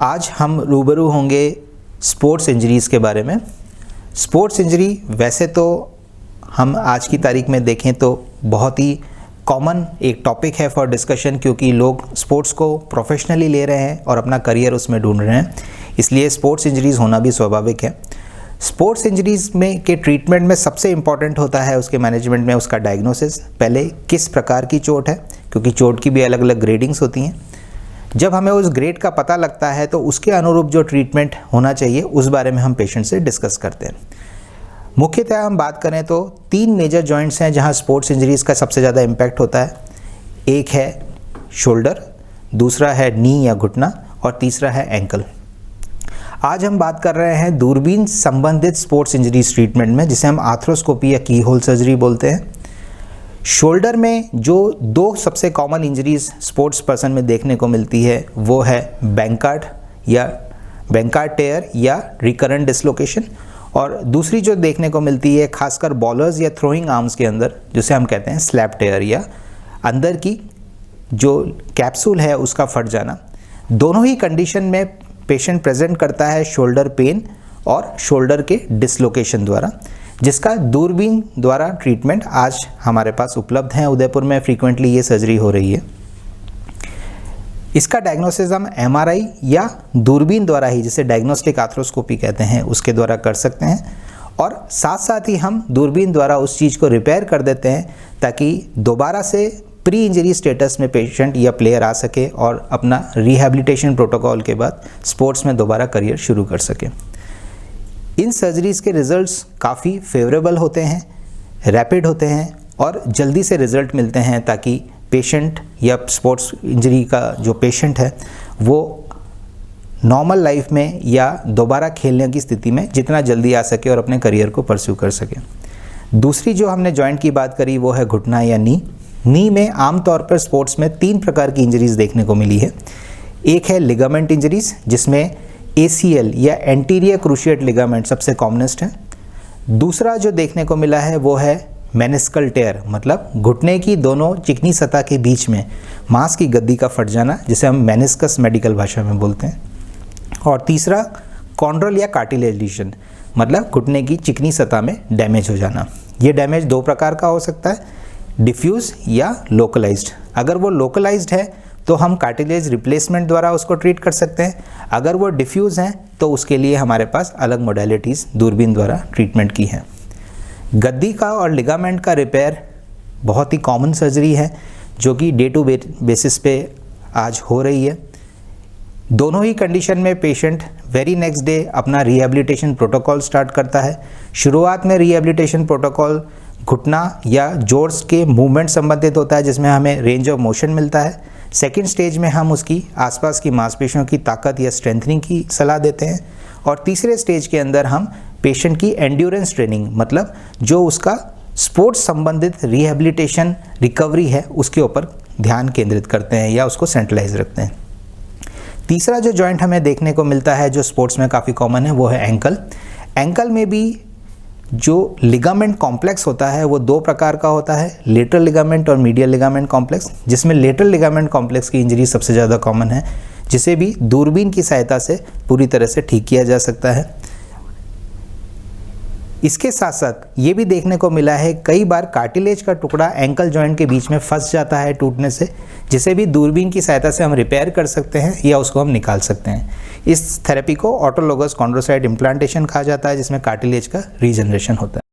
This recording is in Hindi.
आज हम रूबरू होंगे स्पोर्ट्स इंजरीज़ के बारे में। स्पोर्ट्स इंजरी वैसे तो हम आज की तारीख में देखें तो बहुत ही कॉमन एक टॉपिक है फॉर डिस्कशन, क्योंकि लोग स्पोर्ट्स को प्रोफेशनली ले रहे हैं और अपना करियर उसमें ढूंढ रहे हैं, इसलिए स्पोर्ट्स इंजरीज़ होना भी स्वाभाविक है। स्पोर्ट्स इंजरीज़ में के ट्रीटमेंट में सबसे इम्पॉर्टेंट होता है उसके मैनेजमेंट में उसका डायग्नोसिस। पहले किस प्रकार की चोट है, क्योंकि चोट की भी अलग अलग ग्रेडिंग्स होती हैं। जब हमें उस ग्रेड का पता लगता है तो उसके अनुरूप जो ट्रीटमेंट होना चाहिए उस बारे में हम पेशेंट से डिस्कस करते हैं। मुख्यतः हम बात करें तो 3 मेजर जॉइंट्स हैं जहां स्पोर्ट्स इंजरीज़ का सबसे ज़्यादा इम्पैक्ट होता है। एक है शोल्डर, दूसरा है नी या घुटना और तीसरा है एंकल। आज हम बात कर रहे हैं दूरबीन संबंधित स्पोर्ट्स इंजरीज ट्रीटमेंट में, जिसे हम आर्थ्रोस्कोपी या की होल सर्जरी बोलते हैं। शोल्डर में जो 2 सबसे कॉमन इंजरीज स्पोर्ट्स पर्सन में देखने को मिलती है वो है बैंकार्ड टेयर या रिकरेंट डिसलोकेशन, और दूसरी जो देखने को मिलती है खासकर बॉलर्स या थ्रोइंग आर्म्स के अंदर, जिसे हम कहते हैं स्लैप टेयर या अंदर की जो कैप्सूल है उसका फट जाना। दोनों ही कंडीशन में पेशेंट प्रेजेंट करता है शोल्डर पेन और शोल्डर के डिसलोकेशन द्वारा, जिसका दूरबीन द्वारा ट्रीटमेंट आज हमारे पास उपलब्ध है। उदयपुर में फ्रीक्वेंटली ये सर्जरी हो रही है। इसका डायग्नोसिस हम MRI या दूरबीन द्वारा ही, जिसे डायग्नोस्टिक आर्थ्रोस्कोपी कहते हैं, उसके द्वारा कर सकते हैं, और साथ साथ ही हम दूरबीन द्वारा उस चीज़ को रिपेयर कर देते हैं ताकि दोबारा से प्री इंजरी स्टेटस में पेशेंट या प्लेयर आ सके और अपना रिहैबिलिटेशन प्रोटोकॉल के बाद स्पोर्ट्स में दोबारा करियर शुरू कर सके। इन सर्जरीज़ के रिज़ल्ट्स काफ़ी फेवरेबल होते हैं, रैपिड होते हैं और जल्दी से रिज़ल्ट मिलते हैं, ताकि पेशेंट या स्पोर्ट्स इंजरी का जो पेशेंट है वो नॉर्मल लाइफ में या दोबारा खेलने की स्थिति में जितना जल्दी आ सके और अपने करियर को परस्यू कर सके। दूसरी जो हमने जॉइंट की बात करी वो है घुटना या नी में आमतौर पर स्पोर्ट्स में 3 प्रकार की इंजरीज़ देखने को मिली है। एक है लिगामेंट इंजरीज़, जिसमें ACL या एंटीरियर क्रूशिएट लिगामेंट सबसे कॉमनेस्ट है। दूसरा जो देखने को मिला है वो है मेनिस्कल टेयर, मतलब घुटने की दोनों चिकनी सतह के बीच में मांस की गद्दी का फट जाना, जिसे हम मेनिस्कस मेडिकल भाषा में बोलते हैं। और तीसरा कॉन्ड्रल या कार्टिलेज लीजन, मतलब घुटने की चिकनी सतह में डैमेज हो जाना। ये डैमेज 2 प्रकार का हो सकता है, डिफ्यूज़ या लोकलाइज्ड। अगर वो लोकलाइज्ड है तो हम कार्टिलेज रिप्लेसमेंट द्वारा उसको ट्रीट कर सकते हैं। अगर वो डिफ्यूज़ हैं तो उसके लिए हमारे पास अलग मोडेलिटीज़ दूरबीन द्वारा ट्रीटमेंट की हैं। गद्दी का और लिगामेंट का रिपेयर बहुत ही कॉमन सर्जरी है, जो कि डे टू बेसिस पे आज हो रही है। दोनों ही कंडीशन में पेशेंट वेरी नेक्स्ट डे अपना रिहैबिलिटेशन प्रोटोकॉल स्टार्ट करता है। शुरुआत में रिहैबिलिटेशन प्रोटोकॉल घुटना या जोड़्स के मूवमेंट संबंधित होता है, जिसमें हमें रेंज ऑफ मोशन मिलता है। सेकेंड स्टेज में हम उसकी आसपास की मांसपेशियों की ताकत या स्ट्रेंथनिंग की सलाह देते हैं, और तीसरे स्टेज के अंदर हम पेशेंट की एंड्योरेंस ट्रेनिंग, मतलब जो उसका स्पोर्ट्स संबंधित रिहैबिलिटेशन रिकवरी है उसके ऊपर ध्यान केंद्रित करते हैं या उसको सेंट्रलाइज रखते हैं। तीसरा जो जॉइंट हमें देखने को मिलता है जो स्पोर्ट्स में काफ़ी कॉमन है वो है एंकल। एंकल में भी जो लिगामेंट कॉम्प्लेक्स होता है वो 2 प्रकार का होता है, लेटरल लिगामेंट और मीडियल लिगामेंट कॉम्प्लेक्स, जिसमें लेटरल लिगामेंट कॉम्प्लेक्स की इंजरी सबसे ज़्यादा कॉमन है, जिसे भी दूरबीन की सहायता से पूरी तरह से ठीक किया जा सकता है। इसके साथ साथ ये भी देखने को मिला है कई बार कार्टिलेज का टुकड़ा एंकल जॉइंट के बीच में फंस जाता है टूटने से, जिसे भी दूरबीन की सहायता से हम रिपेयर कर सकते हैं या उसको हम निकाल सकते हैं। इस थेरेपी को ऑटोलोगस कॉन्ड्रोसाइट इम्प्लांटेशन कहा जाता है, जिसमें कार्टिलेज का रीजनरेशन होता है।